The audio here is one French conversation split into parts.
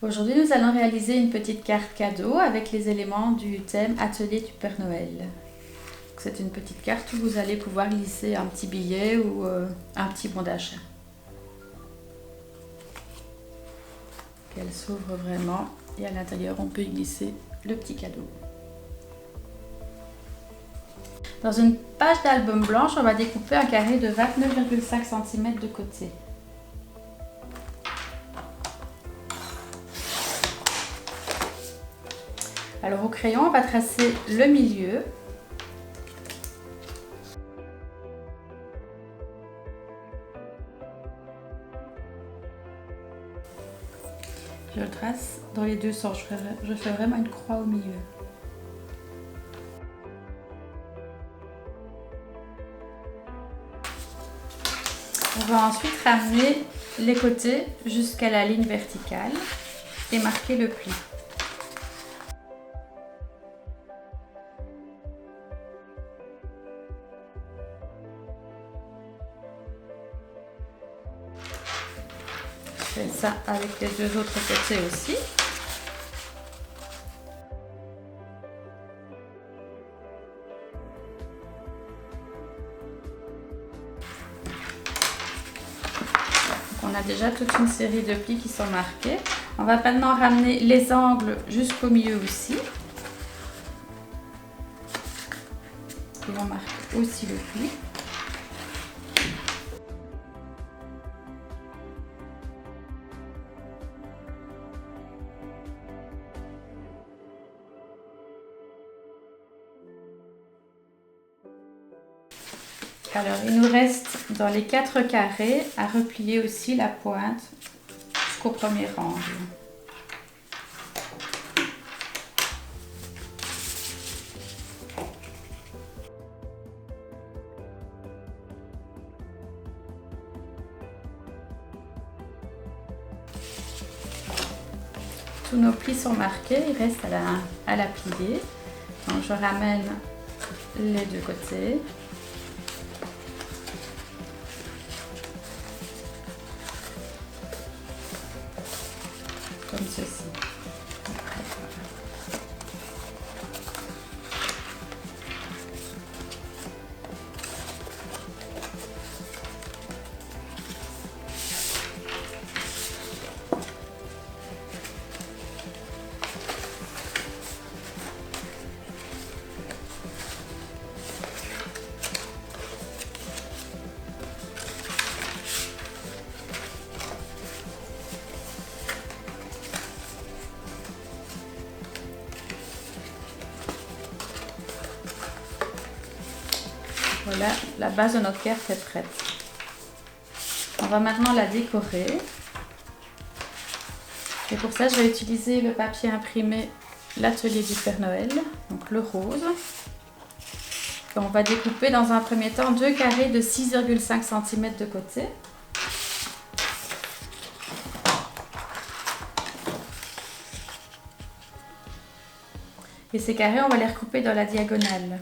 Aujourd'hui, nous allons réaliser une petite carte cadeau avec les éléments du thème Atelier du Père Noël. C'est une petite carte où vous allez pouvoir glisser un petit billet ou un petit bon d'achat. Elle s'ouvre vraiment et à l'intérieur, on peut y glisser le petit cadeau. Dans une page d'album blanche, on va découper un carré de 29,5 cm de côté. Alors au crayon, on va tracer le milieu. Je le trace dans les deux sens, je fais vraiment une croix au milieu. On va ensuite ramener les côtés jusqu'à la ligne verticale et marquer le pli. Je fais ça avec les deux autres côtés aussi. On a déjà toute une série de plis qui sont marqués. On va maintenant ramener les angles jusqu'au milieu aussi. Et on marque aussi le pli. Alors, il nous reste dans les 4 carrés à replier aussi la pointe jusqu'au premier angle. Tous nos plis sont marqués, il reste à la plier. Donc, je ramène les deux côtés. Comme ceci. Voilà, la base de notre carte est prête. On va maintenant la décorer. Et pour ça, je vais utiliser le papier imprimé l'Atelier du Père Noël, donc le rose. Et on va découper dans un premier temps 2 carrés de 6,5 cm de côté. Et ces carrés, on va les recouper dans la diagonale.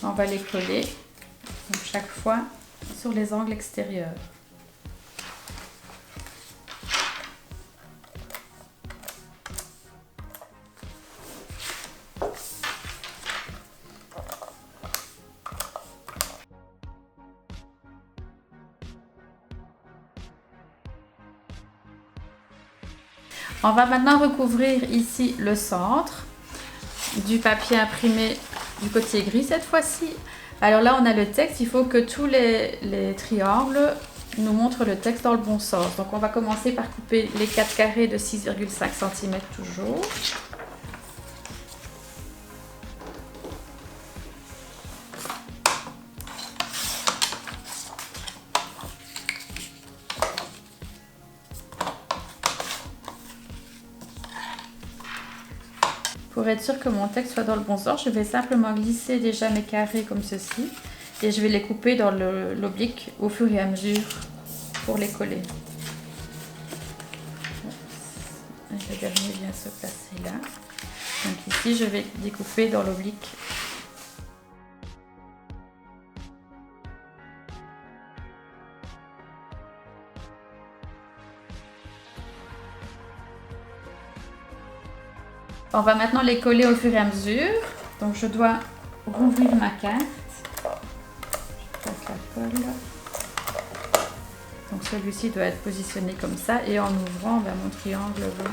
On va les coller, donc chaque fois sur les angles extérieurs. On va maintenant recouvrir ici le centre du papier imprimé du côté gris cette fois-ci. Alors là, on a le texte. Il faut que tous les triangles nous montrent le texte dans le bon sens. Donc on va commencer par couper les 4 carrés de 6,5 cm toujours. Pour être sûr que mon texte soit dans le bon sens, je vais simplement glisser déjà mes carrés comme ceci et je vais les couper dans l'oblique au fur et à mesure pour les coller. Et le dernier vient se placer là. Donc ici, je vais découper dans l'oblique. On va maintenant les coller au fur et à mesure. Donc je dois rouvrir ma carte. Je passe la colle. Donc celui-ci doit être positionné comme ça et en ouvrant, ben, mon triangle va...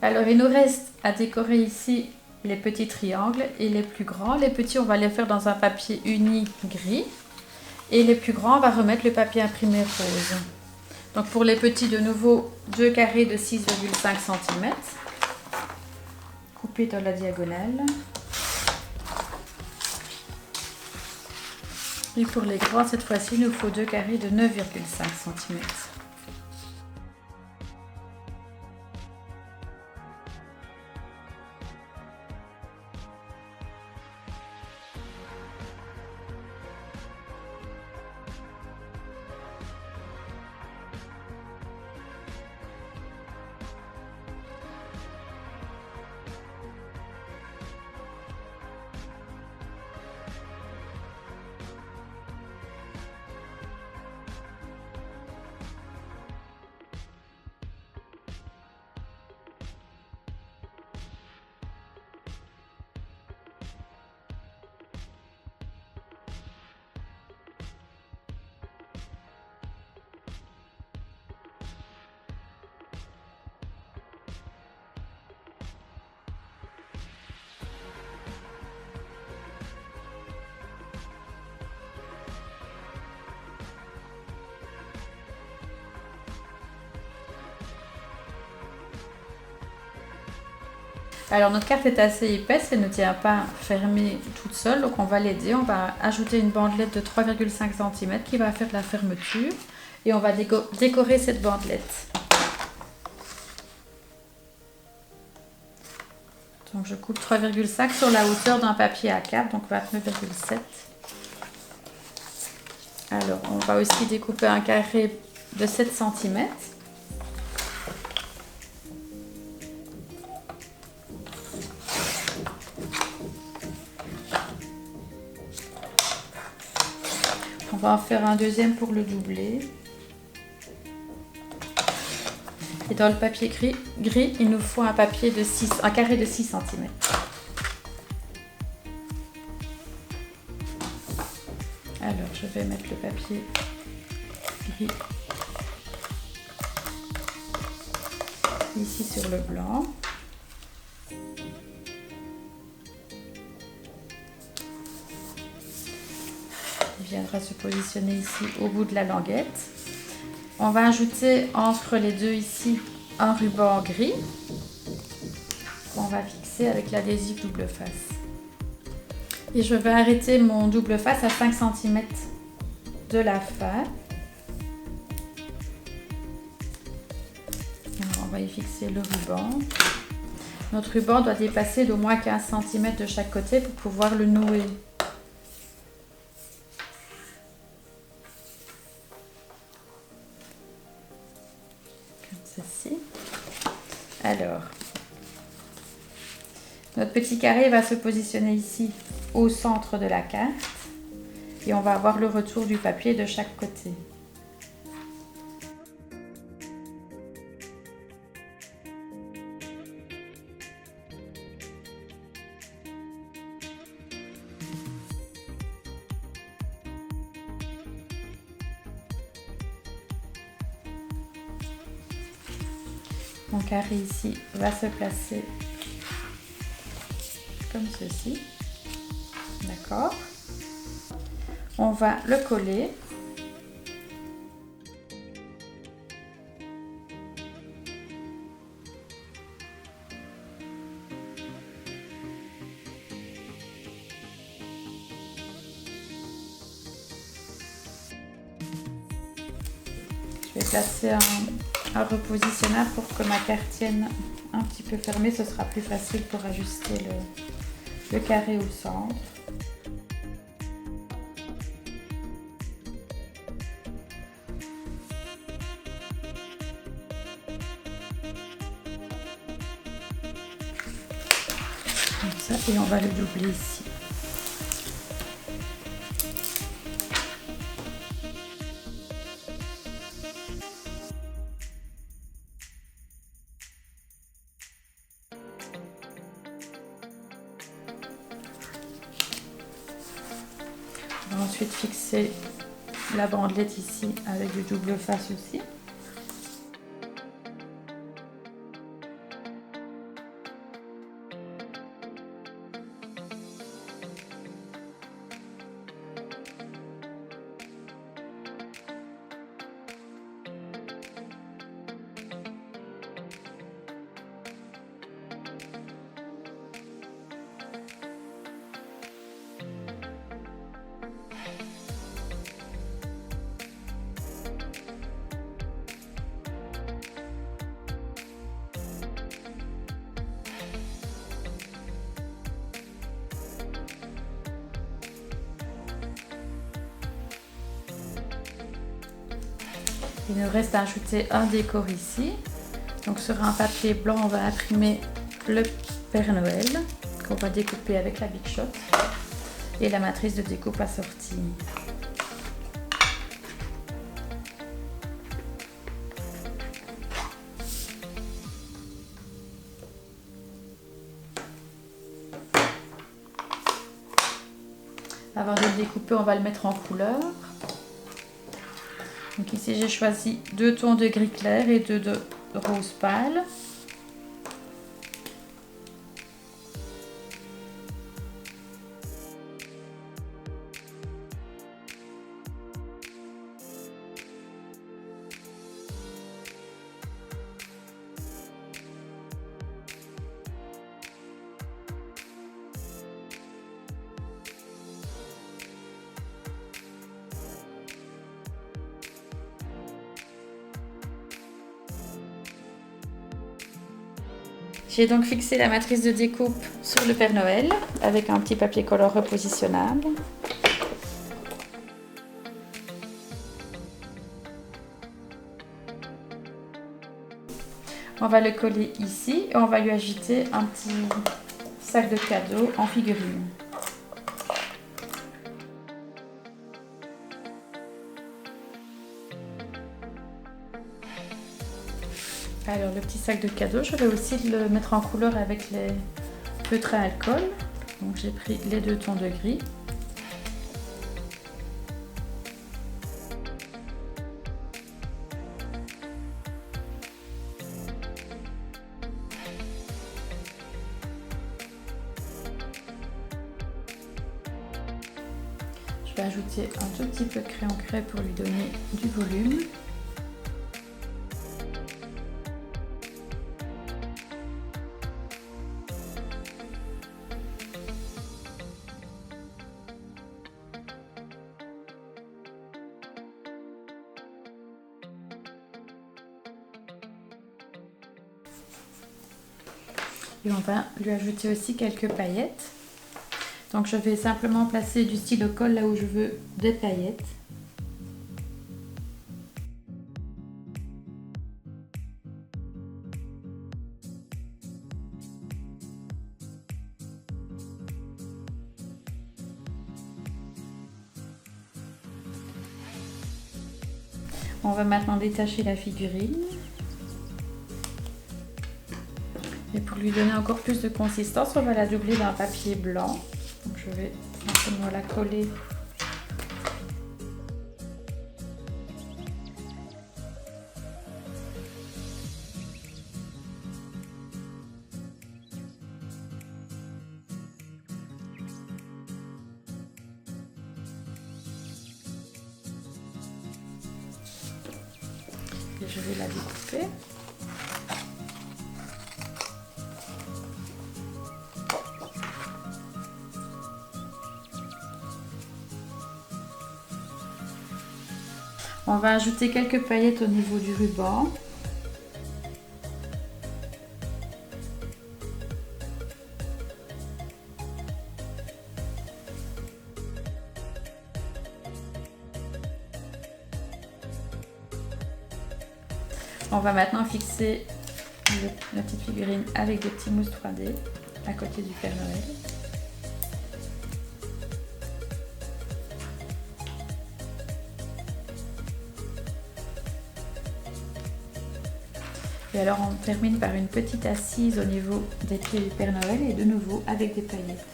Alors il nous reste à décorer ici les petits triangles et les plus grands. Les petits, on va les faire dans un papier uni gris. Et les plus grands, on va remettre le papier imprimé rose. Donc pour les petits, de nouveau, 2 carrés de 6,5 cm. Coupés dans la diagonale. Et pour les grands, cette fois-ci, il nous faut 2 carrés de 9,5 cm. Alors notre carte est assez épaisse, elle ne tient pas fermée toute seule, donc on va l'aider. On va ajouter une bandelette de 3,5 cm qui va faire la fermeture et on va décorer cette bandelette. Donc je coupe 3,5 sur la hauteur d'un papier A4, donc 29,7. Alors on va aussi découper un carré de 7 cm. On va en faire un deuxième pour le doubler. Et dans le papier gris, il nous faut un carré de 6 cm. Alors, je vais mettre le papier gris ici sur le blanc. Il viendra se positionner ici au bout de la languette. On va ajouter entre les deux ici un ruban gris qu'on va fixer avec l'adhésif double face. Et je vais arrêter mon double face à 5 cm de la fin. Alors, on va y fixer le ruban. Notre ruban doit dépasser d'au moins 15 cm de chaque côté pour pouvoir le nouer. Ceci. Alors, notre petit carré va se positionner ici au centre de la carte et on va avoir le retour du papier de chaque côté. Mon carré ici va se placer comme ceci. D'accord. On va le coller. placer un repositionneur pour que ma carte tienne un petit peu fermée. Ce sera plus facile pour ajuster le carré au centre. Comme ça, et on va le doubler ici. On va ensuite fixer la bandelette ici avec du double face aussi. Il nous reste à ajouter un décor ici. Donc sur un papier blanc, on va imprimer le Père Noël qu'on va découper avec la Big Shot et la matrice de découpe assortie. Avant de le découper, on va le mettre en couleur. Donc ici j'ai choisi 2 tons de gris clair et 2 de rose pâle. J'ai donc fixé la matrice de découpe sur le Père Noël avec un petit papier collant repositionnable. On va le coller ici et on va lui ajouter un petit sac de cadeaux en figurine. Alors le petit sac de cadeaux, je vais aussi le mettre en couleur avec les feutres à alcool. Donc j'ai pris les 2 tons de gris. Je vais ajouter un tout petit peu de crayon craie pour lui donner du volume. Et on va lui ajouter aussi quelques paillettes. Donc je vais simplement placer du stylo colle là où je veux des paillettes. On va maintenant détacher la figurine. Et pour lui donner encore plus de consistance, on va la doubler d'un papier blanc. Donc je vais simplement la coller. Et je vais la découper. On va ajouter quelques paillettes au niveau du ruban. On va maintenant fixer la petite figurine avec des petits mousses 3D à côté du Père Noël. Et alors on termine par une petite assise au niveau des pieds du Père Noël et de nouveau avec des paillettes.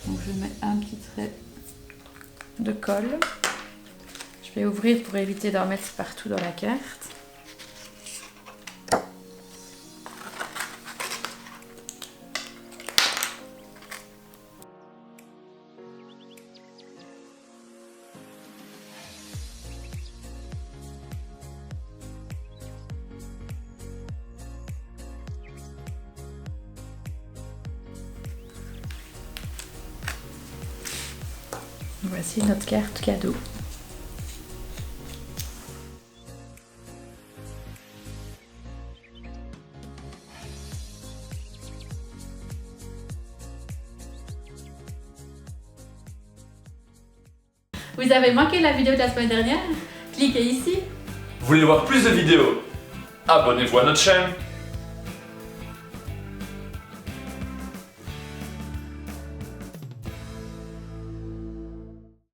Donc je mets un petit trait de colle. Je vais ouvrir pour éviter d'en mettre partout dans la carte. Voici notre carte cadeau. Vous avez manqué la vidéo de la semaine dernière? Cliquez ici. Vous voulez voir plus de vidéos? Abonnez-vous à notre chaîne.